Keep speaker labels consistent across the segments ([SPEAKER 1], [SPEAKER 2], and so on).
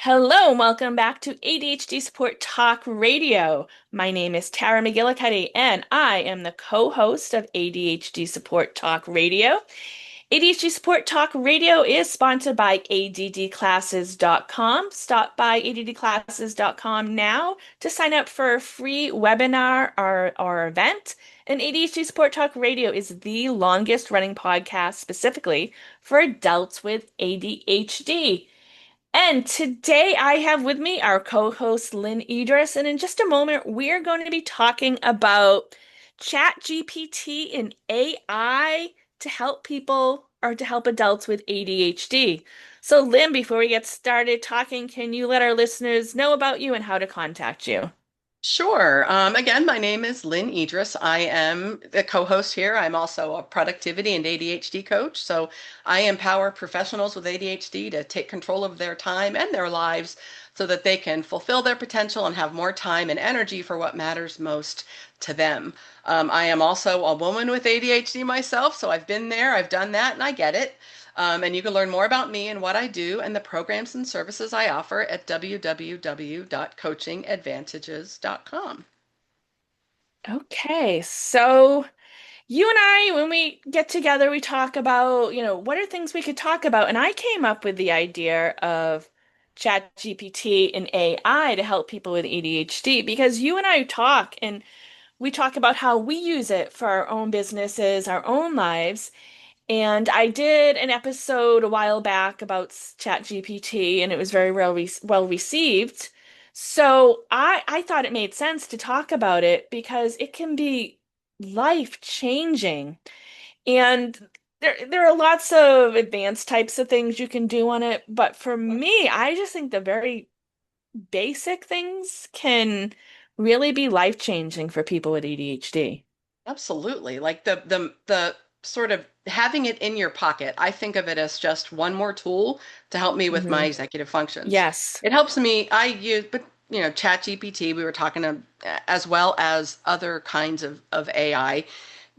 [SPEAKER 1] Hello, and welcome back to ADHD Support Talk Radio. My name is Tara McGillicuddy, and I am the co-host of ADHD Support Talk Radio. ADHD Support Talk Radio is sponsored by addclasses.com. Stop by addclasses.com now to sign up for a free webinar or event. And ADHD Support Talk Radio is the longest running podcast specifically for adults with ADHD. And today I have with me our co-host Lynn Edris, and in just a moment we're going to be talking about Chat GPT and AI to help people or to help adults with ADHD. So Lynn, before we get started talking, can you let our listeners know about you and how to contact you?
[SPEAKER 2] Sure. Again, my name is Lynn Edris. I am the co-host here. I'm also a productivity and ADHD coach. So I empower professionals with ADHD to take control of their time and their lives so that they can fulfill their potential and have more time and energy for what matters most to them. I am also a woman with ADHD myself, so I've been there, I've done that, and I get it. And you can learn more about me and what I do and the programs and services I offer at www.coachingadvantages.com.
[SPEAKER 1] Okay, so you and I, when we get together, we talk about, what are things we could talk about? And I came up with the idea of Chat GPT and AI to help people with ADHD because you and I talk and we talk about how we use it for our own businesses, our own lives. And I did an episode a while back about Chat GPT and it was very well received. So I thought it made sense to talk about it because it can be life changing. And there are lots of advanced types of things you can do on it, but for me, I just think the very basic things can really be life changing for people with ADHD.
[SPEAKER 2] Absolutely. Like the sort of having it in your pocket, I think of it as just one more tool to help me with my
[SPEAKER 1] Hmm.
[SPEAKER 2] executive functions.
[SPEAKER 1] Yes.
[SPEAKER 2] It helps me, I use, but Chat GPT, we were talking to, as well as other kinds of AI,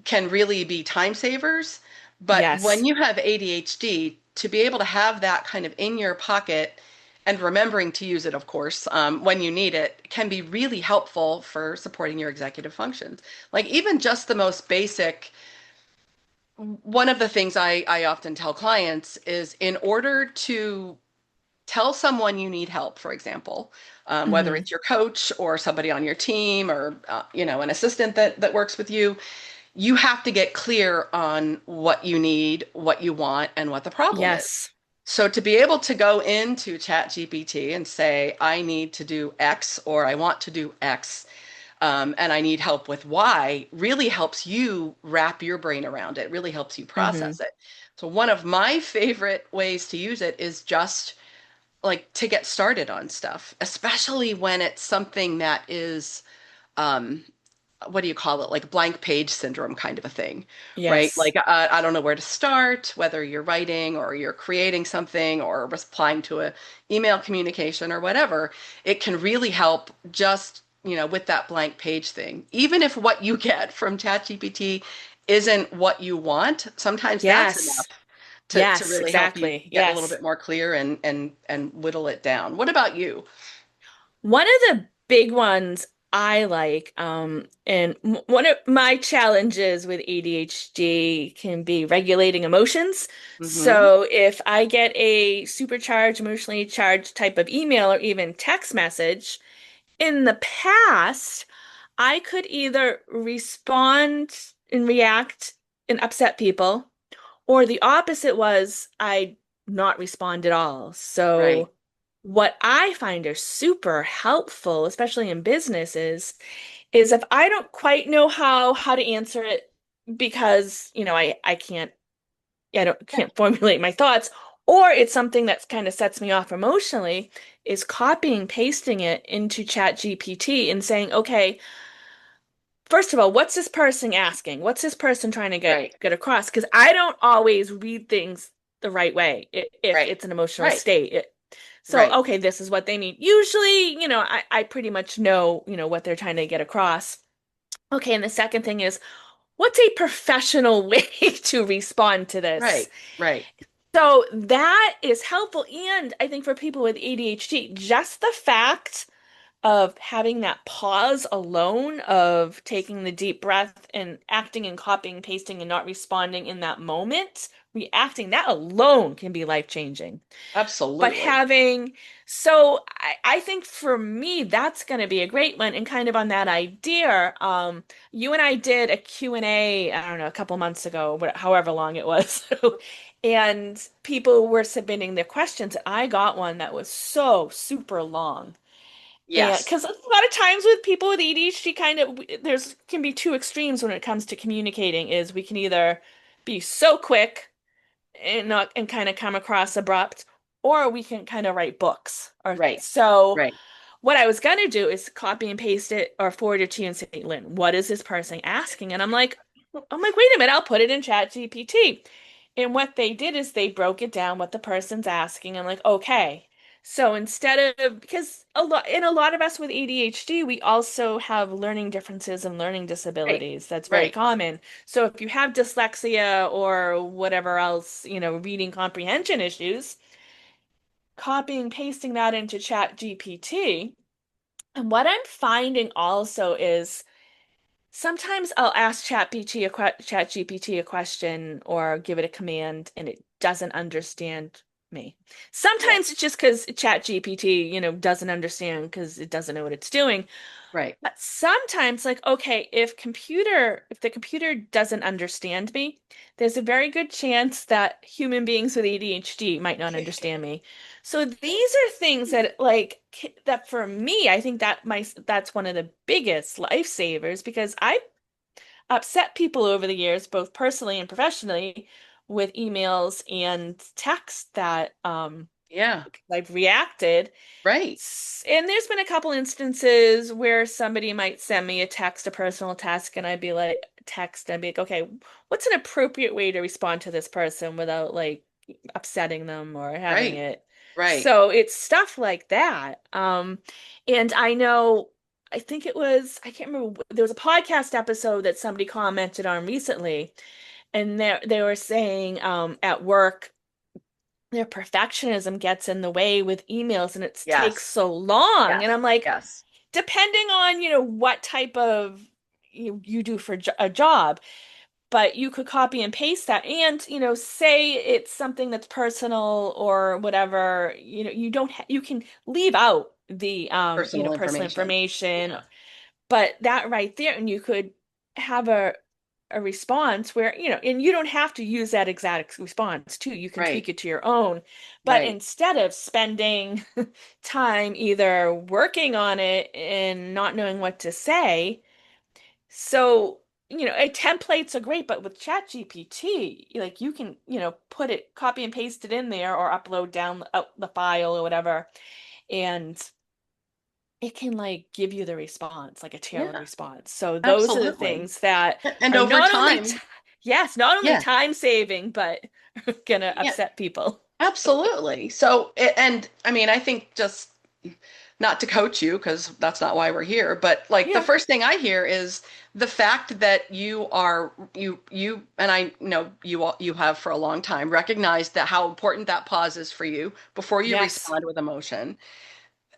[SPEAKER 2] can really be time savers. But when
[SPEAKER 1] Yes.
[SPEAKER 2] you have ADHD, to be able to have that kind of in your pocket and remembering to use it, of course, when you need it, can be really helpful for supporting your executive functions. Like even just the most basic, one of the things I often tell clients is in order to tell someone you need help, for example, whether
[SPEAKER 1] Hmm.
[SPEAKER 2] it's your coach or somebody on your team or an assistant that works with you, you have to get clear on what you need, what you want, and what the problem is.
[SPEAKER 1] Yes.
[SPEAKER 2] So to be able to go into ChatGPT and say, I need to do X or I want to do X, and I need help with Y, really helps you wrap your brain around it, really helps you
[SPEAKER 1] Hmm.
[SPEAKER 2] process it. So one of my favorite ways to use it is just like to get started on stuff, especially when it's something that is um, what do you call it? Like blank page syndrome kind of a thing, right?
[SPEAKER 1] Yes.
[SPEAKER 2] Like I don't know where to start, whether you're writing or you're creating something or replying to a email communication or whatever. It can really help just, with that blank page thing. Even if what you get from ChatGPT isn't what you want, sometimes that's
[SPEAKER 1] Yes.
[SPEAKER 2] enough to
[SPEAKER 1] Yes,
[SPEAKER 2] really help you
[SPEAKER 1] exactly.
[SPEAKER 2] get a little
[SPEAKER 1] Yes.
[SPEAKER 2] bit more clear and whittle it down. What about you?
[SPEAKER 1] One of the big ones I like, and one of my challenges with ADHD can be regulating emotions.
[SPEAKER 2] Hmm.
[SPEAKER 1] So if I get a supercharged, emotionally charged type of email or even text message, in the past, I could either respond and react and upset people, or the opposite was I not respond at all.
[SPEAKER 2] Right.
[SPEAKER 1] So what I find are super helpful, especially in businesses, is if I don't quite know how to answer it because, I can't I don't
[SPEAKER 2] Yeah.
[SPEAKER 1] can't formulate my thoughts, or it's something that kind of sets me off emotionally, is copying, pasting it into Chat GPT and saying, okay, first of all, what's this person asking? What's this person trying to get
[SPEAKER 2] Right.
[SPEAKER 1] get across? Because I don't always read things the right way if
[SPEAKER 2] Right.
[SPEAKER 1] it's an emotional
[SPEAKER 2] Right.
[SPEAKER 1] state. So,
[SPEAKER 2] Right.
[SPEAKER 1] okay, this is what they mean. Usually, I pretty much know, what they're trying to get across. Okay, and the second thing is, what's a professional way to respond to this?
[SPEAKER 2] Right. Right.
[SPEAKER 1] So that is helpful. And I think for people with ADHD, just the fact of having that pause alone of taking the deep breath and acting and copying, pasting, and not responding in that moment, reacting, that alone can be life-changing. But
[SPEAKER 2] Absolutely.
[SPEAKER 1] having, so I think for me, that's going to be a great one. And kind of on that idea, you and I did a Q&A, I don't know, a couple months ago, however long it was. And people were submitting their questions. I got one that was so super long. And
[SPEAKER 2] Yes.
[SPEAKER 1] because a lot of times with people with ADHD, kind of there's can be two extremes when it comes to communicating, is we can either be so quick and not and kind of come across abrupt, or we can kind of write books. Or
[SPEAKER 2] Right.
[SPEAKER 1] so
[SPEAKER 2] Right.
[SPEAKER 1] what I was gonna do is copy and paste it or forward it to you and say, Lynn, what is this person asking? And I'm like, wait a minute, I'll put it in Chat GPT. And what they did is they broke it down what the person's asking. I'm like, okay. So instead of, because a lot of us with ADHD, we also have learning differences and learning
[SPEAKER 2] Right.
[SPEAKER 1] disabilities. That's very
[SPEAKER 2] Right.
[SPEAKER 1] common. So if you have dyslexia or whatever else, reading comprehension issues, copying, pasting that into Chat GPT. And what I'm finding also is sometimes I'll ask Chat GPT a question or give it a command and it doesn't understand me.
[SPEAKER 2] Yeah.
[SPEAKER 1] Sometimes it's just because Chat GPT, doesn't understand because it doesn't know what it's doing.
[SPEAKER 2] Right.
[SPEAKER 1] But sometimes, like, okay, if the computer doesn't understand me, there's a very good chance that human beings with ADHD might not understand me. So these are things that, like, that for me, I think that's one of the biggest lifesavers because I've upset people over the years, both personally and professionally, with emails and texts that
[SPEAKER 2] Yeah.
[SPEAKER 1] I've reacted.
[SPEAKER 2] Right.
[SPEAKER 1] And there's been a couple instances where somebody might send me a text, a personal task, and I'd be like, okay, what's an appropriate way to respond to this person without like upsetting them or having
[SPEAKER 2] Right.
[SPEAKER 1] it.
[SPEAKER 2] Right.
[SPEAKER 1] So it's stuff like that. And I know, I think I can't remember, there was a podcast episode that somebody commented on recently, and they were saying at work their perfectionism gets in the way with emails and it takes
[SPEAKER 2] Yes.
[SPEAKER 1] so long. And
[SPEAKER 2] Yes.
[SPEAKER 1] I'm like,
[SPEAKER 2] Yes.
[SPEAKER 1] depending on, what type of you do for a job, but you could copy and paste that. And, say it's something that's personal or whatever, you don't you can leave out the
[SPEAKER 2] Personal
[SPEAKER 1] personal
[SPEAKER 2] information.
[SPEAKER 1] information,
[SPEAKER 2] Yeah.
[SPEAKER 1] but that right there, and you could have a response where, and you don't have to use that exact response too. You can
[SPEAKER 2] Right.
[SPEAKER 1] tweak it to your own. But
[SPEAKER 2] Right.
[SPEAKER 1] instead of spending time either working on it and not knowing what to say, so, templates are great, but with ChatGPT, like you can, put it, copy and paste it in there or upload down the file or whatever, and it can like give you the response, like a tailored
[SPEAKER 2] Yeah.
[SPEAKER 1] response. So those are the
[SPEAKER 2] Absolutely.
[SPEAKER 1] things that
[SPEAKER 2] And
[SPEAKER 1] are
[SPEAKER 2] over
[SPEAKER 1] not only
[SPEAKER 2] time,
[SPEAKER 1] yes, not only
[SPEAKER 2] yeah.
[SPEAKER 1] time saving, but gonna
[SPEAKER 2] Yeah.
[SPEAKER 1] upset people.
[SPEAKER 2] Absolutely. So, and I mean, I think just not to coach you because that's not why we're here, but like the
[SPEAKER 1] Yeah.
[SPEAKER 2] first thing I hear is the fact that and I know you have for a long time recognized that how important that pause is for you before you
[SPEAKER 1] Yes.
[SPEAKER 2] respond with emotion.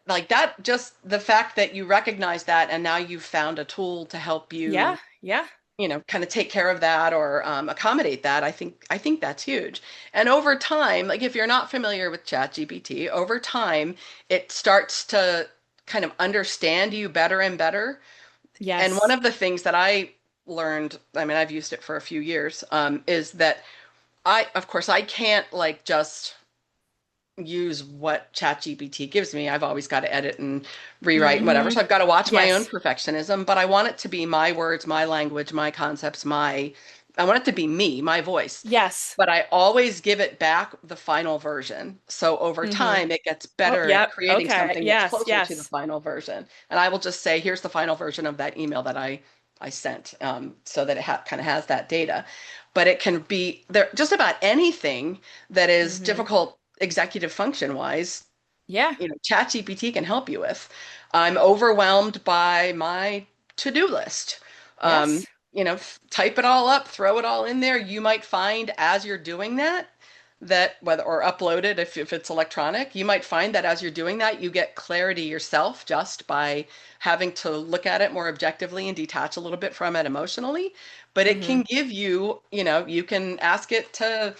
[SPEAKER 2] Like that, just the fact that you recognize that and now you've found a tool to help
[SPEAKER 1] Yeah.
[SPEAKER 2] you
[SPEAKER 1] Yeah.
[SPEAKER 2] kind of take care of that or accommodate that. I think that's huge. And over time, like if you're not familiar with ChatGPT, over time it starts to kind of understand you better and better. And one
[SPEAKER 1] Yes.
[SPEAKER 2] of the things that I learned, I mean, I've used it for a few years, is that of course, I can't like just use what ChatGPT gives me. I've always got to edit and rewrite and whatever.
[SPEAKER 1] Hmm.
[SPEAKER 2] So I've got to watch my own
[SPEAKER 1] Yes.
[SPEAKER 2] perfectionism, but I want it to be my words, my language, my concepts, I want it to be me, my voice.
[SPEAKER 1] Yes.
[SPEAKER 2] But I always give it back the final version. So over
[SPEAKER 1] Hmm.
[SPEAKER 2] time, it gets
[SPEAKER 1] Oh,
[SPEAKER 2] better at
[SPEAKER 1] yep.
[SPEAKER 2] creating
[SPEAKER 1] Okay.
[SPEAKER 2] something that's
[SPEAKER 1] Yes.
[SPEAKER 2] closer to the
[SPEAKER 1] Yes.
[SPEAKER 2] final version. And I will just say, here's the final version of that email that I sent, so that it kind of has that data. But it can be there just about anything that is
[SPEAKER 1] Hmm.
[SPEAKER 2] difficult executive function wise,
[SPEAKER 1] Yeah.
[SPEAKER 2] ChatGPT can help you with. I'm overwhelmed by my to-do list.
[SPEAKER 1] Yes.
[SPEAKER 2] Type it all up, throw it all in there. You might find as you're doing that, that whether or upload it if it's electronic, you might find that as you're doing that, you get clarity yourself just by having to look at it more objectively and detach a little bit from it emotionally. But it
[SPEAKER 1] Hmm.
[SPEAKER 2] can give you, you can ask it to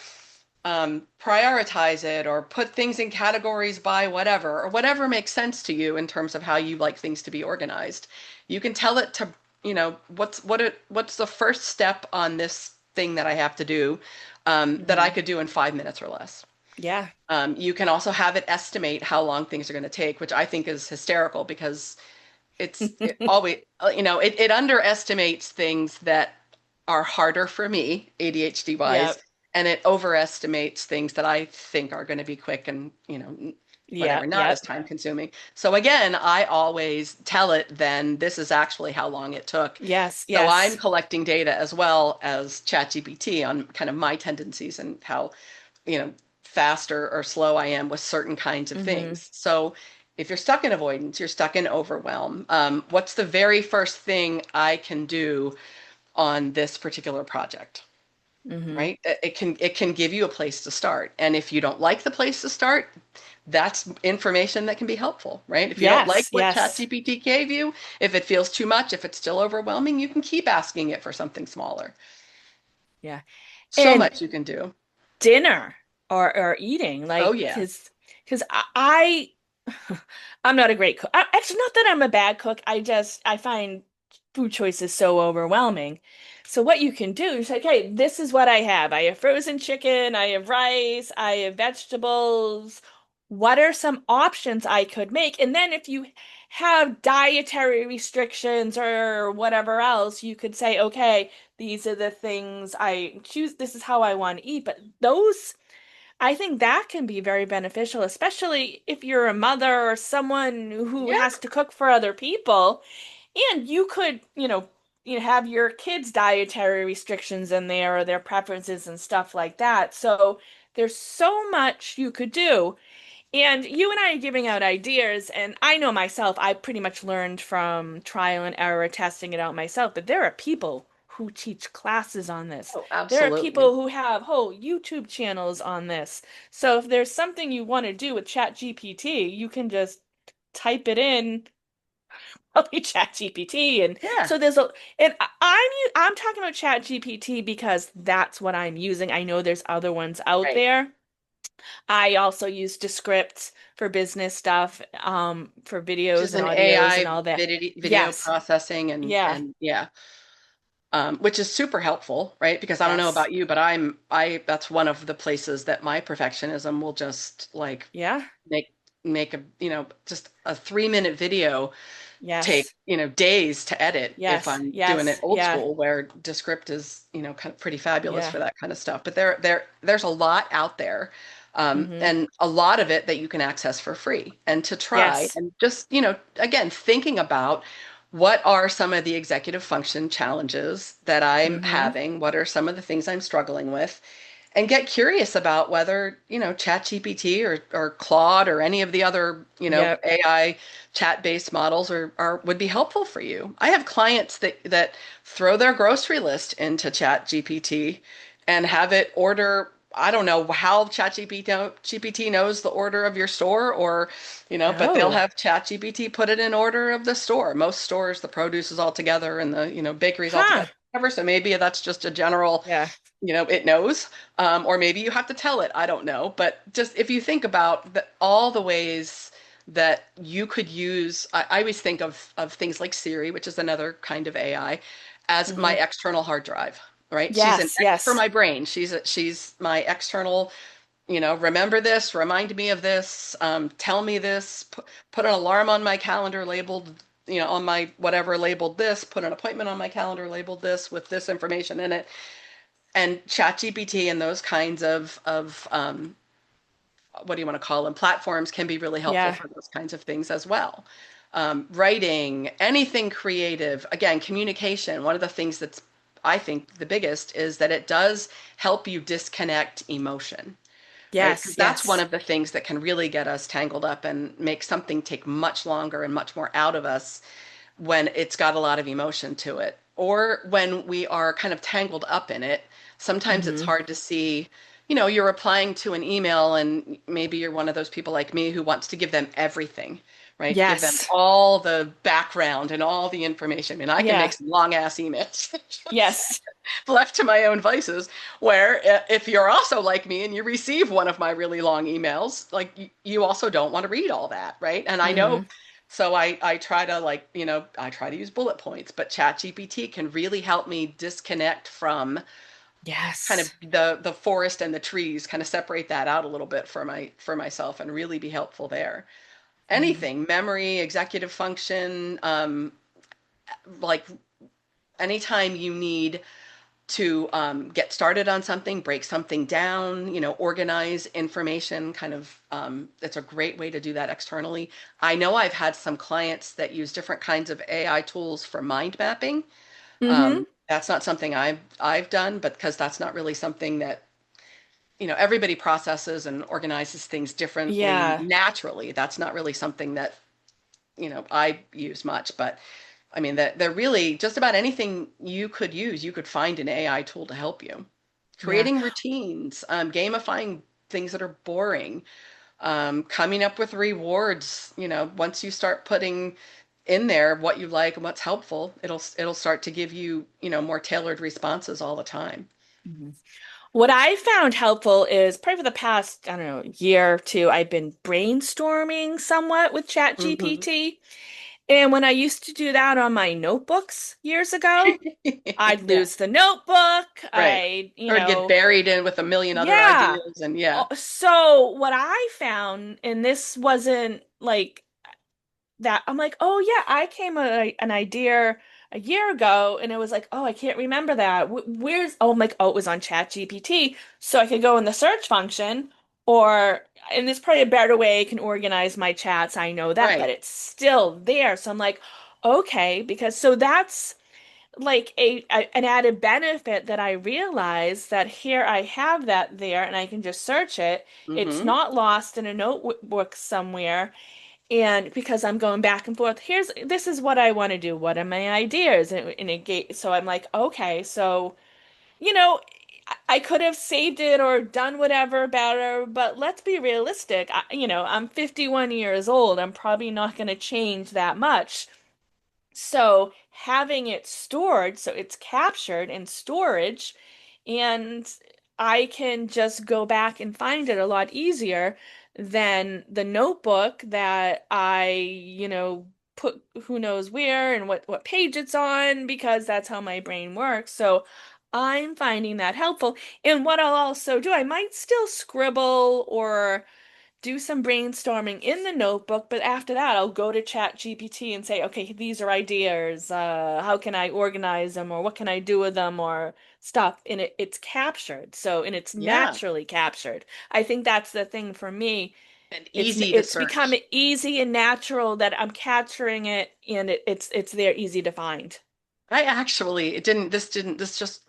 [SPEAKER 2] prioritize it or put things in categories by whatever, or whatever makes sense to you in terms of how you like things to be organized. You can tell it to, what's the first step on this thing that I have to do that I
[SPEAKER 1] Hmm.
[SPEAKER 2] could do in 5 minutes or less.
[SPEAKER 1] Yeah.
[SPEAKER 2] You can also have it estimate how long things are going to take, which I think is hysterical because it always, it underestimates things that are harder for me, ADHD wise,
[SPEAKER 1] Yep.
[SPEAKER 2] and it overestimates things that I think are going to be quick and, whatever,
[SPEAKER 1] Yep.
[SPEAKER 2] not as
[SPEAKER 1] Yep.
[SPEAKER 2] time consuming. So again, I always tell it then this is actually how long it took.
[SPEAKER 1] Yes.
[SPEAKER 2] So I'm
[SPEAKER 1] Yes.
[SPEAKER 2] collecting data as well as ChatGPT on kind of my tendencies and how, you know, fast or slow I am with certain kinds of
[SPEAKER 1] Hmm.
[SPEAKER 2] things. So if you're stuck in avoidance, you're stuck in overwhelm. What's the very first thing I can do on this particular project?
[SPEAKER 1] Hmm.
[SPEAKER 2] Right? It can give you a place to start. And if you don't like the place to start, that's information that can be helpful, right? If you don't like
[SPEAKER 1] Yes.
[SPEAKER 2] what
[SPEAKER 1] Yes.
[SPEAKER 2] ChatGPT gave you, if it feels too much, if it's still overwhelming, you can keep asking it for something smaller.
[SPEAKER 1] Yeah.
[SPEAKER 2] So
[SPEAKER 1] And
[SPEAKER 2] much you can do.
[SPEAKER 1] dinner or eating,
[SPEAKER 2] Oh
[SPEAKER 1] like,
[SPEAKER 2] yeah.
[SPEAKER 1] because I'm not a great cook. Actually, not that I'm a bad cook. I find food choices so overwhelming. So what you can do is like, hey, this is what I have. I have frozen chicken, I have rice, I have vegetables. What are some options I could make? And then if you have dietary restrictions or whatever else, you could say, okay, these are the things I choose. This is how I want to eat. But those, I think that can be very beneficial, especially if you're a mother or someone who
[SPEAKER 2] Yeah.
[SPEAKER 1] has to cook for other people. And you could, have your kids' dietary restrictions in there or their preferences and stuff like that. So there's so much you could do. And you and I are giving out ideas, and I know myself, I pretty much learned from trial and error, testing it out myself, but there are people who teach classes on this.
[SPEAKER 2] Oh,
[SPEAKER 1] There are
[SPEAKER 2] absolutely.
[SPEAKER 1] people who have whole YouTube channels on this. So if there's something you want to do with Chat GPT, you can just type it in, probably Chat GPT. And
[SPEAKER 2] Yeah.
[SPEAKER 1] so I'm talking about Chat GPT because that's what I'm using. I know there's other ones out
[SPEAKER 2] Right.
[SPEAKER 1] there. I also use Descript for business stuff, for
[SPEAKER 2] Which
[SPEAKER 1] videos
[SPEAKER 2] is
[SPEAKER 1] and
[SPEAKER 2] an
[SPEAKER 1] audios and
[SPEAKER 2] AI
[SPEAKER 1] all that.
[SPEAKER 2] video
[SPEAKER 1] Yes.
[SPEAKER 2] processing
[SPEAKER 1] Yeah.
[SPEAKER 2] and yeah, which is super helpful, right? Because I don't know
[SPEAKER 1] Yes.
[SPEAKER 2] about you, but I that's one of the places that my perfectionism will just like
[SPEAKER 1] Yeah.
[SPEAKER 2] make make a just a 3 minute video take
[SPEAKER 1] Yes.
[SPEAKER 2] days to edit if
[SPEAKER 1] Yes.
[SPEAKER 2] I'm doing it
[SPEAKER 1] Yes.
[SPEAKER 2] old
[SPEAKER 1] Yeah.
[SPEAKER 2] school where Descript is kind of pretty fabulous
[SPEAKER 1] Yeah.
[SPEAKER 2] for that kind of stuff. But there's a lot out there.
[SPEAKER 1] Hmm.
[SPEAKER 2] And a lot of it that you can access for free and to try
[SPEAKER 1] Yes.
[SPEAKER 2] and just again thinking about what are some of the executive function challenges that I'm
[SPEAKER 1] Hmm.
[SPEAKER 2] having, what are some of the things I'm struggling with, and get curious about whether, ChatGPT or Claude or any of the other,
[SPEAKER 1] Yep.
[SPEAKER 2] AI chat-based models are would be helpful for you. I have clients that throw their grocery list into ChatGPT and have it order. I don't know how ChatGPT knows the order of your store or, but they'll
[SPEAKER 1] Oh.
[SPEAKER 2] have ChatGPT put it in order of the store. Most stores, the produce is all together and the, bakeries all
[SPEAKER 1] Huh.
[SPEAKER 2] together. So maybe that's just a general
[SPEAKER 1] Yeah.
[SPEAKER 2] it knows, or maybe you have to tell it. I don't know. But just if you think about all the ways that you could use, I always think of things like Siri, which is another kind of AI, as my
[SPEAKER 1] Hmm.
[SPEAKER 2] external hard drive, right? She's an
[SPEAKER 1] Yes.
[SPEAKER 2] X for
[SPEAKER 1] Yes.
[SPEAKER 2] my brain. She's my external, remember this, remind me of this, tell me this, put an alarm on my calendar labeled, on my whatever labeled this, put an appointment on my calendar labeled this with this information in it. And ChatGPT and those kinds of what do you want to call them, platforms can be really helpful
[SPEAKER 1] Yeah.
[SPEAKER 2] for those kinds of things as well. Writing, anything creative, again, communication. One of the things that's I think the biggest is that it does help you disconnect emotion, right? Because
[SPEAKER 1] Yes.
[SPEAKER 2] that's one
[SPEAKER 1] Yes.
[SPEAKER 2] of the things that can really get us tangled up and make something take much longer and much more out of us when it's got a lot of emotion to it, or when we are kind of tangled up in it. Sometimes it's
[SPEAKER 1] Hmm.
[SPEAKER 2] hard to see, you're replying to an email and maybe you're one of those people like me who wants to give them everything, right? Give them
[SPEAKER 1] Yes.
[SPEAKER 2] all the background and all the information. I mean, I can make
[SPEAKER 1] Yeah.
[SPEAKER 2] some long ass emails
[SPEAKER 1] Yes.
[SPEAKER 2] left to my own vices, where if you're also like me and you receive one of my really long emails, like you also don't want to read all that, right? And I know,
[SPEAKER 1] Hmm.
[SPEAKER 2] so I try to like, I try to use bullet points, but ChatGPT can really help me disconnect from kind of
[SPEAKER 1] Yes.
[SPEAKER 2] the forest and the trees, kind of separate that out a little bit for myself and really be helpful there.
[SPEAKER 1] Hmm.
[SPEAKER 2] Anything, memory, executive function, like anytime you need to get started on something, break something down, organize information, kind of, it's a great way to do that externally. I know I've had some clients that use different kinds of AI tools for mind mapping.
[SPEAKER 1] Hmm.
[SPEAKER 2] That's not something I've done, but because that's not really something that, everybody processes and organizes things differently
[SPEAKER 1] Yeah.
[SPEAKER 2] naturally. That's not really something that, I use much, but I mean that they're really just about anything you could use, you could find an AI tool to help you.
[SPEAKER 1] Yeah.
[SPEAKER 2] Creating routines, gamifying things that are boring, coming up with rewards. Once you start putting in there what you like and what's helpful, it'll start to give you, more tailored responses all the time.
[SPEAKER 1] Mhm. What I found helpful is probably for the past, I don't know, year or two, I've been brainstorming somewhat with
[SPEAKER 2] Hmm.
[SPEAKER 1] ChatGPT. And when I used to do that on my notebooks years ago, I'd
[SPEAKER 2] Yeah,
[SPEAKER 1] lose the notebook.
[SPEAKER 2] right. Or it'd get buried in with a million other
[SPEAKER 1] Yeah.
[SPEAKER 2] ideas, and yeah,
[SPEAKER 1] So what I found, and this wasn't like that, I'm like, oh yeah, I came an idea a year ago, and it was like, oh, I can't remember that. Where's, oh, I'm like, oh, it was on Chat GPT, so I could go in the search function, or, and there's probably a better way I can organize my chats. I know that, but
[SPEAKER 2] right.
[SPEAKER 1] it's still there. So I'm like, okay, because so that's like an added benefit that I realize that here I have that there and I can just search it. It's
[SPEAKER 2] Hmm.
[SPEAKER 1] not lost in a notebook somewhere. And because I'm going back and forth, this is what I want to do. What are my ideas? And so I'm like, okay, so you know, I could have saved it or done whatever better, but let's be realistic. I'm 51 years old. I'm probably not going to change that much. So having it stored, so it's captured in storage, and I can just go back and find it a lot easier than the notebook that put who knows where and what page it's on because that's how my brain works. So I'm finding that helpful. And what I'll also do, I might still scribble or do some brainstorming in the notebook, but after that, I'll go to Chat GPT and say, okay, these are ideas. How can I organize them, or what can I do with them, or stuff. And it's captured. So, and it's
[SPEAKER 2] Yeah,
[SPEAKER 1] naturally captured. I think that's the thing for me.
[SPEAKER 2] and
[SPEAKER 1] It's
[SPEAKER 2] easy to
[SPEAKER 1] it's become
[SPEAKER 2] search.
[SPEAKER 1] easy and natural that I'm capturing it, and it's there, easy to find.
[SPEAKER 2] I actually, it didn't, this didn't, this just,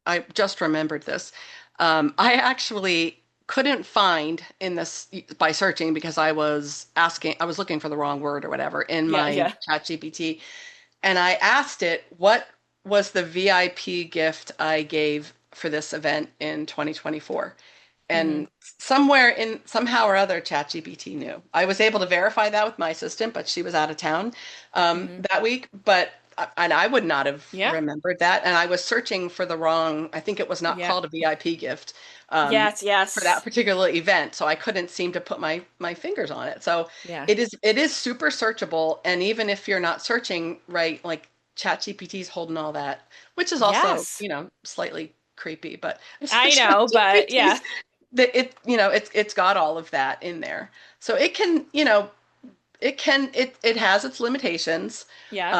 [SPEAKER 2] I just remembered this. I actually couldn't find in this by searching because I was looking for the wrong word or whatever in
[SPEAKER 1] Yeah,
[SPEAKER 2] my
[SPEAKER 1] yeah.
[SPEAKER 2] chat GPT. And I asked it, what was the VIP gift I gave for this event in 2024?
[SPEAKER 1] Hmm.
[SPEAKER 2] And somehow or other, ChatGPT knew. I was able to verify that with my assistant, but she was out of town
[SPEAKER 1] Hmm.
[SPEAKER 2] that week. And I would not have
[SPEAKER 1] Yeah.
[SPEAKER 2] remembered that. And I was searching for the wrong, I think it was not
[SPEAKER 1] Yeah.
[SPEAKER 2] called a VIP gift um,
[SPEAKER 1] Yes,
[SPEAKER 2] for that
[SPEAKER 1] yes.
[SPEAKER 2] particular event. So I couldn't seem to put my fingers on it. So
[SPEAKER 1] Yeah.
[SPEAKER 2] it is super searchable. And even if you're not searching right, like ChatGPT is holding all that, which is also,
[SPEAKER 1] Yes.
[SPEAKER 2] slightly creepy, but
[SPEAKER 1] I know, but
[SPEAKER 2] ChatGPT's
[SPEAKER 1] yeah.
[SPEAKER 2] it's got all of that in there. So it can, it has its limitations,
[SPEAKER 1] Yeah.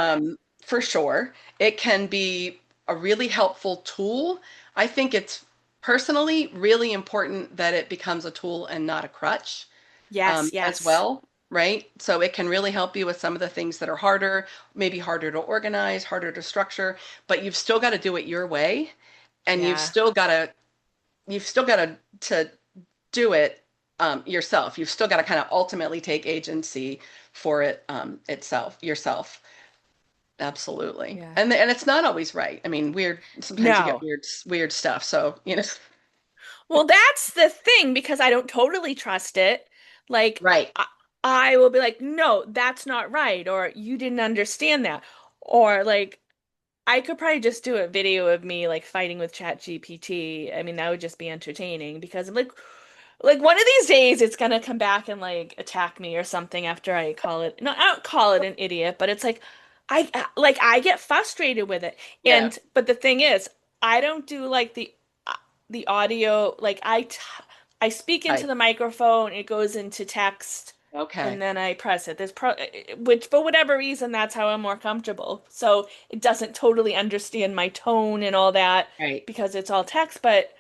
[SPEAKER 2] for sure. It can be a really helpful tool. I think it's personally really important that it becomes a tool and not a crutch,
[SPEAKER 1] Yes,
[SPEAKER 2] as
[SPEAKER 1] yes.
[SPEAKER 2] well, right? So it can really help you with some of the things that are harder, maybe harder to organize, harder to structure, but you've still got to do it your way, and
[SPEAKER 1] Yeah.
[SPEAKER 2] you've still got to do it yourself. You've still got to kind of ultimately take agency for it itself yourself. Absolutely.
[SPEAKER 1] Yeah.
[SPEAKER 2] And it's not always right. I mean, sometimes you get
[SPEAKER 1] No.
[SPEAKER 2] weird stuff. So,
[SPEAKER 1] Well, that's the thing because I don't totally trust it. Like,
[SPEAKER 2] Right.
[SPEAKER 1] I will be like, no, that's not right, or you didn't understand that. Or like, I could probably just do a video of me like fighting with Chat GPT. I mean, that would just be entertaining because I'm like one of these days it's gonna come back and like attack me or something after I call it. No, I don't call it an idiot, but it's like I get frustrated with it.
[SPEAKER 2] Yeah.
[SPEAKER 1] But the thing is, I don't do like the audio like I speak into
[SPEAKER 2] Right.
[SPEAKER 1] the microphone, it goes into text, and
[SPEAKER 2] Okay.
[SPEAKER 1] then I press it. Which for whatever reason that's how I'm more comfortable. So it doesn't totally understand my tone and all that
[SPEAKER 2] Right.
[SPEAKER 1] because it's all text, but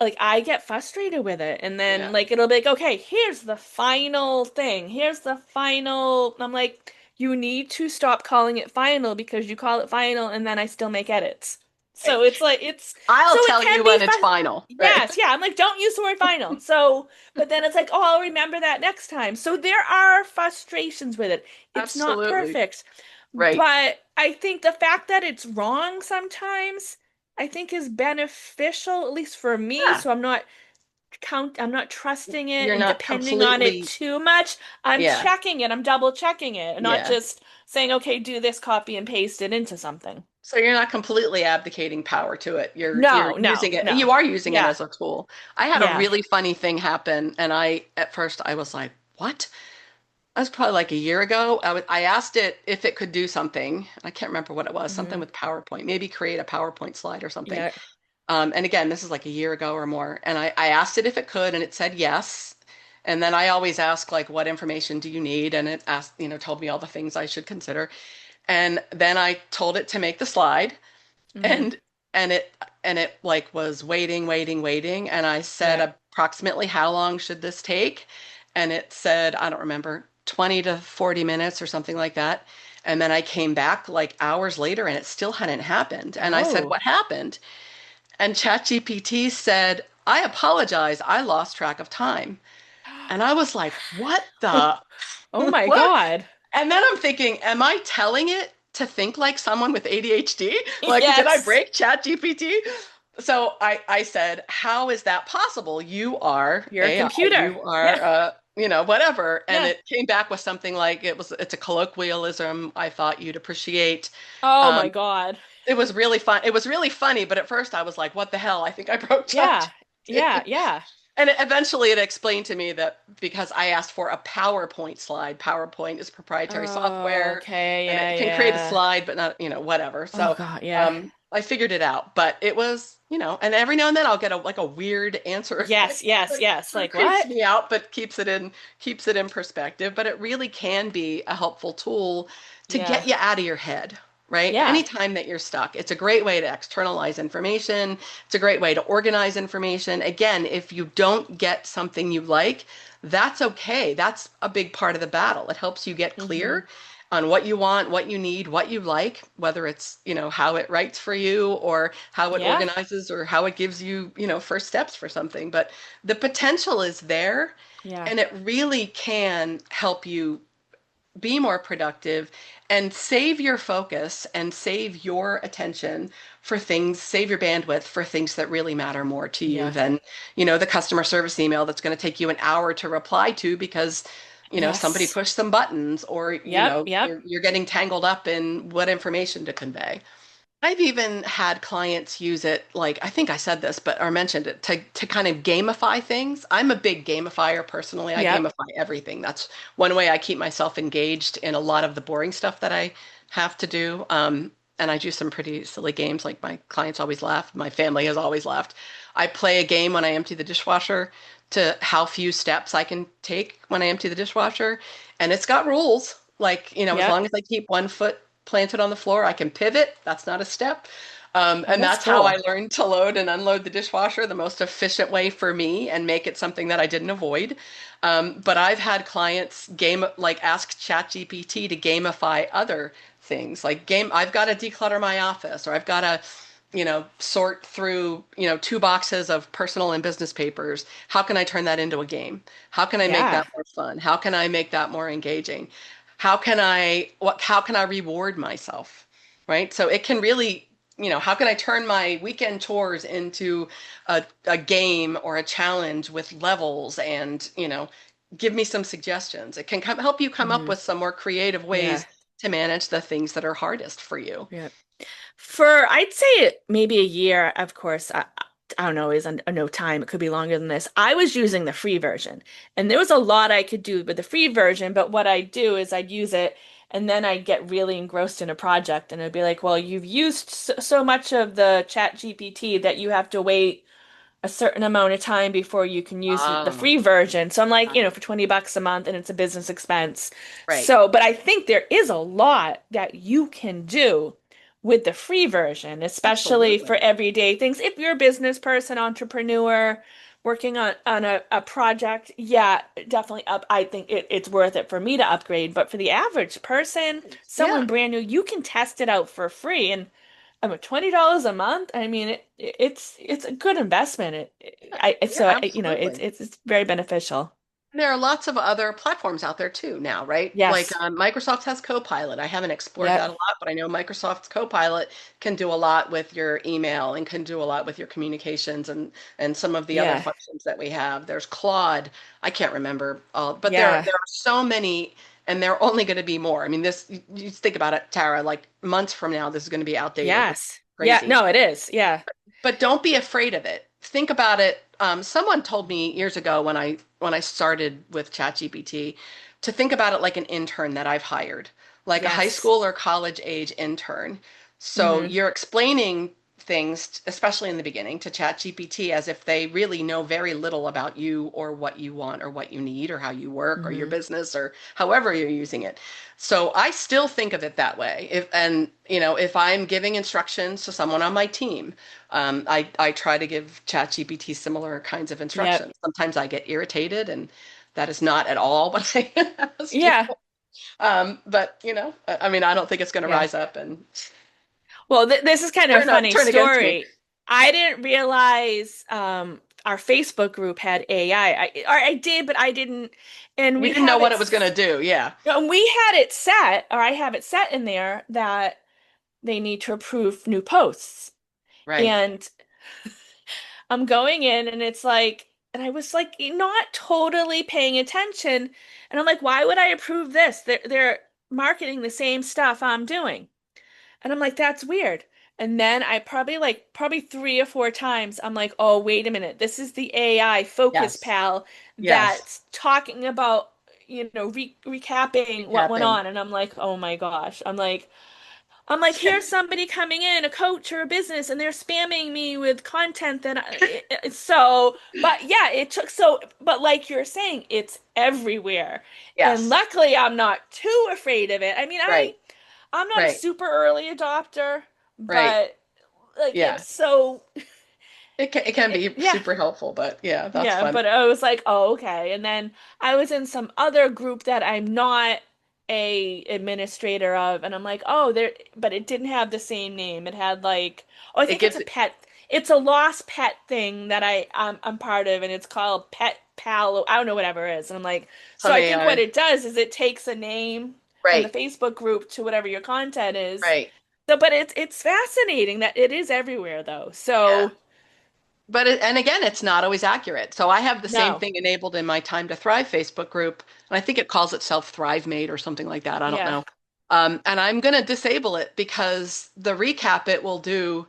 [SPEAKER 1] like I get frustrated with it and then
[SPEAKER 2] Yeah.
[SPEAKER 1] like it'll be like, okay, here's the final thing. Here's the final. I'm like, you need to stop calling it final because you call it final and then I still make edits.
[SPEAKER 2] Right.
[SPEAKER 1] So it's like so
[SPEAKER 2] I'll
[SPEAKER 1] it
[SPEAKER 2] tell
[SPEAKER 1] can
[SPEAKER 2] you
[SPEAKER 1] be
[SPEAKER 2] when it's final. Right.
[SPEAKER 1] yes, yeah. I'm like, don't use the word final. So, but then it's like, oh, I'll remember that next time. So there are frustrations with it. It's not
[SPEAKER 2] Absolutely.
[SPEAKER 1] perfect.
[SPEAKER 2] Right.
[SPEAKER 1] But I think the fact that it's wrong sometimes, I think is beneficial, at least for me.
[SPEAKER 2] Yeah.
[SPEAKER 1] So I'm not trusting it
[SPEAKER 2] You're
[SPEAKER 1] and
[SPEAKER 2] not
[SPEAKER 1] depending on it
[SPEAKER 2] completely,
[SPEAKER 1] too much. I'm
[SPEAKER 2] yeah.
[SPEAKER 1] checking it, I'm double checking it, and not
[SPEAKER 2] Yeah.
[SPEAKER 1] just saying, okay, do this, copy and paste it into something.
[SPEAKER 2] So you're not completely abdicating power to it. You're
[SPEAKER 1] No, no,
[SPEAKER 2] using it.
[SPEAKER 1] no.
[SPEAKER 2] You are using it
[SPEAKER 1] Yeah,
[SPEAKER 2] as a tool. I had a
[SPEAKER 1] yeah.
[SPEAKER 2] really funny thing happen, and at first I was like, "What?" That was probably like a year ago. I asked it if it could do something. I can't remember what it was. Something
[SPEAKER 1] Hmm.
[SPEAKER 2] with PowerPoint, maybe create a PowerPoint slide or something.
[SPEAKER 1] Yeah.
[SPEAKER 2] And again, this is like a year ago or more. And I asked it if it could, and it said yes. And then I always ask like, what information do you need? And it asked, told me all the things I should consider. And then I told it to make the slide,
[SPEAKER 1] Hmm.
[SPEAKER 2] and and it like was waiting, waiting, waiting. And I said
[SPEAKER 1] Yeah.
[SPEAKER 2] approximately how long should this take? And it said, I don't remember, 20 to 40 minutes or something like that. And then I came back like hours later and it still hadn't happened. And I said,
[SPEAKER 1] Oh.
[SPEAKER 2] what happened? And ChatGPT said, I apologize, I lost track of time. And I was like, what the?
[SPEAKER 1] Oh my
[SPEAKER 2] What?
[SPEAKER 1] God.
[SPEAKER 2] And then I'm thinking, am I telling it to think like someone with ADHD? Like, did I
[SPEAKER 1] Yes.
[SPEAKER 2] break ChatGPT? So I said, how is that possible? You are
[SPEAKER 1] You're a
[SPEAKER 2] AI,
[SPEAKER 1] computer.
[SPEAKER 2] you
[SPEAKER 1] Yeah.
[SPEAKER 2] are, whatever. And
[SPEAKER 1] Yeah.
[SPEAKER 2] it came back with something like, it's a colloquialism I thought you'd appreciate.
[SPEAKER 1] Oh
[SPEAKER 2] Um,
[SPEAKER 1] my God.
[SPEAKER 2] it was really fun. It was really funny, but at first I was like, what the hell? I think I broke
[SPEAKER 1] Yeah. Yeah.
[SPEAKER 2] ChatGPT.
[SPEAKER 1] Yeah.
[SPEAKER 2] And eventually it explained to me that because I asked for a PowerPoint slide, PowerPoint is proprietary
[SPEAKER 1] Oh,
[SPEAKER 2] software
[SPEAKER 1] okay.
[SPEAKER 2] and
[SPEAKER 1] Yeah.
[SPEAKER 2] it can create a
[SPEAKER 1] Yeah.
[SPEAKER 2] slide, but not, whatever.
[SPEAKER 1] Oh
[SPEAKER 2] So
[SPEAKER 1] God. Yeah.
[SPEAKER 2] I figured it out, but it was, and every now and then I'll get a weird answer
[SPEAKER 1] Yes. Yes.
[SPEAKER 2] that
[SPEAKER 1] Yes.
[SPEAKER 2] sort of
[SPEAKER 1] Like
[SPEAKER 2] creeps
[SPEAKER 1] what?
[SPEAKER 2] me out, but keeps it in perspective. But it really can be a helpful tool to
[SPEAKER 1] Yeah.
[SPEAKER 2] get you out of your head. Right?
[SPEAKER 1] Yeah.
[SPEAKER 2] Anytime that you're stuck, it's a great way to externalize information. It's a great way to organize information. Again, if you don't get something you like, that's okay. That's a big part of the battle. It helps you get
[SPEAKER 1] Hmm.
[SPEAKER 2] clear on what you want, what you need, what you like, whether it's, how it writes for you or how it
[SPEAKER 1] Yeah.
[SPEAKER 2] organizes or how it gives you, first steps for something. But the potential is there
[SPEAKER 1] Yeah.
[SPEAKER 2] and it really can help you be more productive and save your focus and save your attention for things, save your bandwidth for things that really matter more to you
[SPEAKER 1] Yeah.
[SPEAKER 2] than, the customer service email that's going to take you an hour to reply to because, somebody
[SPEAKER 1] Yes.
[SPEAKER 2] pushed some buttons or,
[SPEAKER 1] Yep. Yep.
[SPEAKER 2] you're getting tangled up in what information to convey. I've even had clients use it, like I think I said this, but or mentioned it to kind of gamify things. I'm a big gamifier personally. I
[SPEAKER 1] Yep.
[SPEAKER 2] gamify everything. That's one way I keep myself engaged in a lot of the boring stuff that I have to do. And I do some pretty silly games. Like my clients always laugh. My family has always laughed. I play a game when I empty the dishwasher to how few steps I can take when I empty the dishwasher, and it's got rules. Like, as
[SPEAKER 1] Yep.
[SPEAKER 2] long as I keep one foot planted on the floor. I can pivot. That's not a step.
[SPEAKER 1] Oh,
[SPEAKER 2] And
[SPEAKER 1] that's
[SPEAKER 2] that's how I
[SPEAKER 1] cool.
[SPEAKER 2] learned to load and unload the dishwasher the most efficient way for me and make it something that I didn't avoid. But I've had clients ask ChatGPT to gamify other things like I've got to declutter my office or I've got to sort through, two boxes of personal and business papers. How can I turn that into a game? How can I make
[SPEAKER 1] Yeah.
[SPEAKER 2] that more fun? How can I make that more engaging? How can I reward myself? Right? So it can really how can I turn my weekend chores into a game or a challenge with levels and, give me some suggestions. It can help you come up
[SPEAKER 1] Hmm.
[SPEAKER 2] with some more creative
[SPEAKER 1] Yeah.
[SPEAKER 2] ways to manage the things that are hardest for you.
[SPEAKER 1] Yeah. For I'd say maybe a year, of course, I don't know, is a no time. It could be longer than this. I was using the free version, and there was a lot I could do with the free version, but what I'd do is I'd use it and then I'd get really engrossed in a project and it'd be like, well, you've used so much of the Chat GPT that you have to wait a certain amount of time before you can use the
[SPEAKER 2] Oh,
[SPEAKER 1] free version. So I'm like,
[SPEAKER 2] gotcha.
[SPEAKER 1] for $20 a month and it's a business expense.
[SPEAKER 2] Right.
[SPEAKER 1] So, but I think there is a lot that you can do with the free version, especially for
[SPEAKER 2] Absolutely.
[SPEAKER 1] everyday things. If you're a business person, entrepreneur, working on a project, yeah, definitely up. I think it's worth it for me to upgrade. But for the average person,
[SPEAKER 2] Yeah.
[SPEAKER 1] someone brand new, you can test it out for free. And I mean, $20 a month. I mean, it's a good investment.
[SPEAKER 2] Yeah, absolutely.
[SPEAKER 1] It's very beneficial.
[SPEAKER 2] There are lots of other platforms out there too now, right? Like
[SPEAKER 1] Yes.
[SPEAKER 2] Microsoft has Copilot. I haven't explored that
[SPEAKER 1] Yep.
[SPEAKER 2] a lot, but I know Microsoft's Copilot can do a lot with your email and can do a lot with your communications and some of the other
[SPEAKER 1] Yeah.
[SPEAKER 2] functions that we have. There's Claude. I can't remember all, but
[SPEAKER 1] Yeah.
[SPEAKER 2] there are so many, and there are only going to be more. I mean, this you think about it, Tara. Like months from now, this is going to be outdated. This is
[SPEAKER 1] Yes. Yeah.
[SPEAKER 2] crazy.
[SPEAKER 1] No, it is. Yeah.
[SPEAKER 2] But don't be afraid of it. Think about it. Someone told me years ago when I started with ChatGPT to think about it like an intern that I've hired, like a high
[SPEAKER 1] Yes.
[SPEAKER 2] school or college age intern. So
[SPEAKER 1] Hmm.
[SPEAKER 2] you're explaining things, especially in the beginning, to ChatGPT as if they really know very little about you or what you want or what you need or how you work or your
[SPEAKER 1] Hmm.
[SPEAKER 2] business or however you're using it. So I still think of it that way. If I'm giving instructions to someone on my team, I try to give ChatGPT similar kinds of
[SPEAKER 1] Yep.
[SPEAKER 2] instructions. Sometimes I get irritated, and that is not at all what I asked you.
[SPEAKER 1] Yeah.
[SPEAKER 2] But I mean, I don't think it's going to
[SPEAKER 1] Yeah.
[SPEAKER 2] rise up and
[SPEAKER 1] Well, th this is kind of a funny
[SPEAKER 2] turn against me.
[SPEAKER 1] story. I didn't realize our Facebook group had AI. Or I did, but I didn't. And
[SPEAKER 2] You
[SPEAKER 1] we
[SPEAKER 2] didn't know
[SPEAKER 1] have
[SPEAKER 2] what
[SPEAKER 1] it.
[SPEAKER 2] it was going to do. Yeah,
[SPEAKER 1] And we had it set, or I have it set in there that they need to approve new posts.
[SPEAKER 2] right.
[SPEAKER 1] And I'm going in and it's like, and I was like not totally paying attention. And I'm like, why would I approve this? They're marketing the same stuff I'm doing. And I'm like, that's weird. And then I probably 3 or 4 times I'm like, oh, wait a minute. This is the AI Focus
[SPEAKER 2] Yes.
[SPEAKER 1] Pal
[SPEAKER 2] Yes.
[SPEAKER 1] that's talking about, recapping what went
[SPEAKER 2] Recapping.
[SPEAKER 1] on. And I'm like, oh my gosh. I'm like, here's somebody coming in, a coach or a business, and they're spamming me with content but yeah, but like you're saying, it's everywhere. And
[SPEAKER 2] Yes.
[SPEAKER 1] luckily, I'm not too afraid of it. I mean,
[SPEAKER 2] Right.
[SPEAKER 1] I'm not a
[SPEAKER 2] Right.
[SPEAKER 1] super early adopter,
[SPEAKER 2] Right.
[SPEAKER 1] but like
[SPEAKER 2] Yeah.
[SPEAKER 1] it's so,
[SPEAKER 2] It can be
[SPEAKER 1] yeah.
[SPEAKER 2] super helpful, but yeah, that's
[SPEAKER 1] Yeah,
[SPEAKER 2] fun.
[SPEAKER 1] but I was like, oh, okay. And then I was in some other group that I'm not a administrator of, and I'm like, oh, but it didn't have the same name. It had like, oh, I
[SPEAKER 2] It
[SPEAKER 1] think it's
[SPEAKER 2] gives
[SPEAKER 1] a pet. It's a lost pet thing that I'm part of, and it's called Pet Pal. I don't know whatever it is. And I'm like, so
[SPEAKER 2] some
[SPEAKER 1] I think what
[SPEAKER 2] AI.
[SPEAKER 1] it does is it takes a name from the
[SPEAKER 2] Right.
[SPEAKER 1] Facebook group to whatever your content is.
[SPEAKER 2] Right.
[SPEAKER 1] So, but it's fascinating that it is everywhere though.
[SPEAKER 2] Yeah.
[SPEAKER 1] So
[SPEAKER 2] And again, it's not always accurate. So I have the same
[SPEAKER 1] no,
[SPEAKER 2] thing enabled in my Time to Thrive Facebook group, and I think it calls itself Thrive Mate or something like that. I don't
[SPEAKER 1] yeah.
[SPEAKER 2] know. And I'm going to disable it because the recap it will do,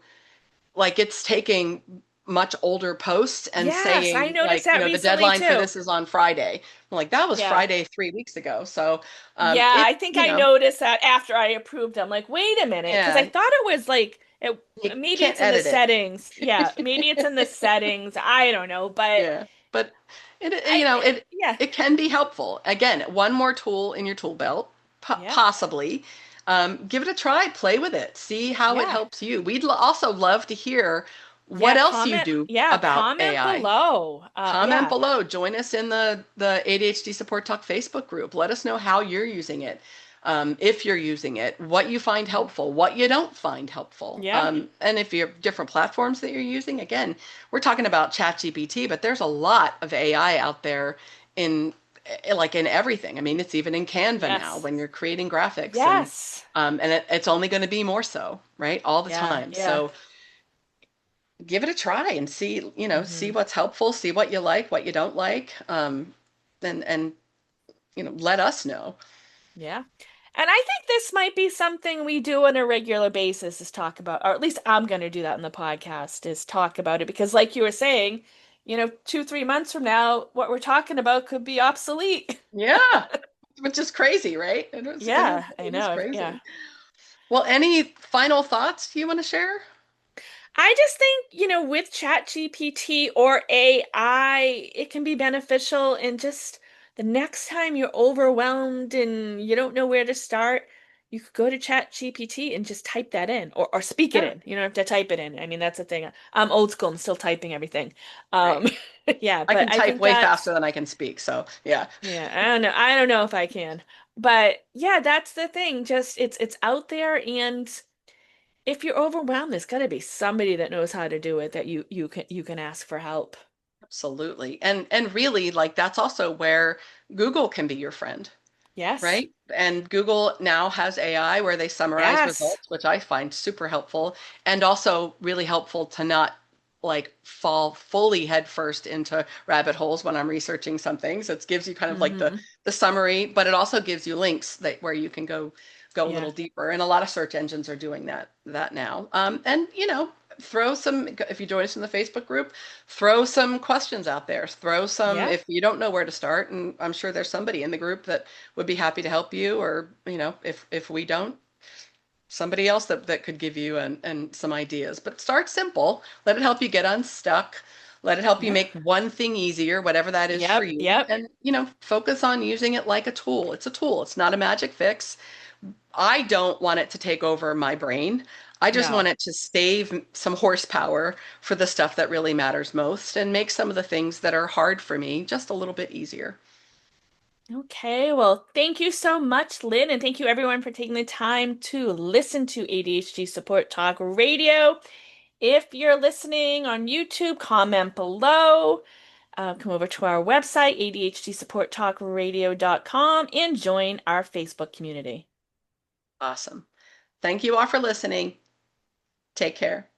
[SPEAKER 2] like it's taking much older posts and
[SPEAKER 1] Yes, I
[SPEAKER 2] saying
[SPEAKER 1] noticed
[SPEAKER 2] like,
[SPEAKER 1] that
[SPEAKER 2] the
[SPEAKER 1] recently
[SPEAKER 2] deadline for
[SPEAKER 1] too.
[SPEAKER 2] this is on Friday. I'm like, that was
[SPEAKER 1] Yeah.
[SPEAKER 2] Friday 3 weeks ago. So
[SPEAKER 1] Yeah,
[SPEAKER 2] it,
[SPEAKER 1] I think I noticed that after I approved. I'm like, wait a minute, because I
[SPEAKER 2] yeah,
[SPEAKER 1] thought it was like
[SPEAKER 2] you
[SPEAKER 1] maybe
[SPEAKER 2] can't
[SPEAKER 1] it's in the
[SPEAKER 2] edit it.
[SPEAKER 1] settings. Yeah, maybe it's in the settings. I don't know, but
[SPEAKER 2] Yeah, but it you
[SPEAKER 1] I
[SPEAKER 2] know it
[SPEAKER 1] yeah.
[SPEAKER 2] it can be helpful. Again, one more tool in your tool belt,
[SPEAKER 1] Yeah.
[SPEAKER 2] possibly. Give it a try, play with it, see how it
[SPEAKER 1] Yeah.
[SPEAKER 2] helps you. We'd also love to hear
[SPEAKER 1] Yeah,
[SPEAKER 2] what else you do about
[SPEAKER 1] comment
[SPEAKER 2] AI.
[SPEAKER 1] below.
[SPEAKER 2] Comment
[SPEAKER 1] Yeah.
[SPEAKER 2] below. Join us in the ADHD Support Talk Facebook group. Let us know how you're using it, if you're using it, what you find helpful, what you don't find helpful,
[SPEAKER 1] Yeah.
[SPEAKER 2] and if you have different platforms that you're using. Again, we're talking about ChatGPT, but there's a lot of AI out there in like in everything. I mean, it's even in Canva now
[SPEAKER 1] Yes.
[SPEAKER 2] when you're creating graphics,
[SPEAKER 1] Yes.
[SPEAKER 2] and it's only going to be more so, right? All the
[SPEAKER 1] Yeah,
[SPEAKER 2] time.
[SPEAKER 1] yeah.
[SPEAKER 2] So give it a try and see, see
[SPEAKER 1] Hmm.
[SPEAKER 2] what's helpful, see what you like, what you don't like, and let us know.
[SPEAKER 1] Yeah. And I think this might be something we do on a regular basis is talk about, or at least I'm going to do that in the podcast, is talk about it because like you were saying, 2, 3 months from now, what we're talking about could be obsolete.
[SPEAKER 2] Yeah, which is crazy, right?
[SPEAKER 1] Yeah, I
[SPEAKER 2] It is
[SPEAKER 1] know. Yeah.
[SPEAKER 2] crazy. Well, any final thoughts you want to share?
[SPEAKER 1] I just think, with ChatGPT or AI, it can be beneficial in just the next time you're overwhelmed and you don't know where to start, you could go to ChatGPT and just type that in or speak it
[SPEAKER 2] Yeah,
[SPEAKER 1] in. You don't have to type it in. I mean, that's the thing. I'm old school. I'm still typing everything.
[SPEAKER 2] right.
[SPEAKER 1] Um, yeah,
[SPEAKER 2] I
[SPEAKER 1] but
[SPEAKER 2] can
[SPEAKER 1] I
[SPEAKER 2] type
[SPEAKER 1] think
[SPEAKER 2] way faster
[SPEAKER 1] that's,
[SPEAKER 2] than I can speak, so yeah,
[SPEAKER 1] yeah, I don't know. I don't know if I can. But yeah, that's the thing. Just it's out there and if you're overwhelmed, there's got to be somebody that knows how to do it that you can ask for help.
[SPEAKER 2] absolutely. And really, like that's also where Google can be your friend.
[SPEAKER 1] Yes.
[SPEAKER 2] Right? And Google now has AI where they summarize
[SPEAKER 1] Yes.
[SPEAKER 2] results, which I find super helpful and also really helpful to not like fall fully headfirst into rabbit holes when I'm researching something. So it gives you kind of like
[SPEAKER 1] Hmm.
[SPEAKER 2] the summary, but it also gives you links that where you can go a
[SPEAKER 1] Yeah.
[SPEAKER 2] little deeper. And a lot of search engines are doing that now. And throw some if you join us in the Facebook group, throw some questions out there. Throw some
[SPEAKER 1] Yeah.
[SPEAKER 2] if you don't know where to start, and I'm sure there's somebody in the group that would be happy to help you, or if we don't, somebody else that could give you and some ideas. But start simple. Let it help you get unstuck. Let it help you
[SPEAKER 1] Yeah.
[SPEAKER 2] make one thing easier, whatever that is for
[SPEAKER 1] Yep.
[SPEAKER 2] you.
[SPEAKER 1] Yep.
[SPEAKER 2] And focus on using it like a tool. It's a tool. It's not a magic fix. I don't want it to take over my brain. I just want
[SPEAKER 1] No.
[SPEAKER 2] it to save some horsepower for the stuff that really matters most and make some of the things that are hard for me just a little bit easier.
[SPEAKER 1] Okay. Well, thank you so much, Lynn, and thank you everyone for taking the time to listen to ADHD Support Talk Radio. If you're listening on YouTube, comment below. Come over to our website, ADHDsupporttalkradio.com, and join our Facebook community.
[SPEAKER 2] Awesome. Thank you all for listening. Take care.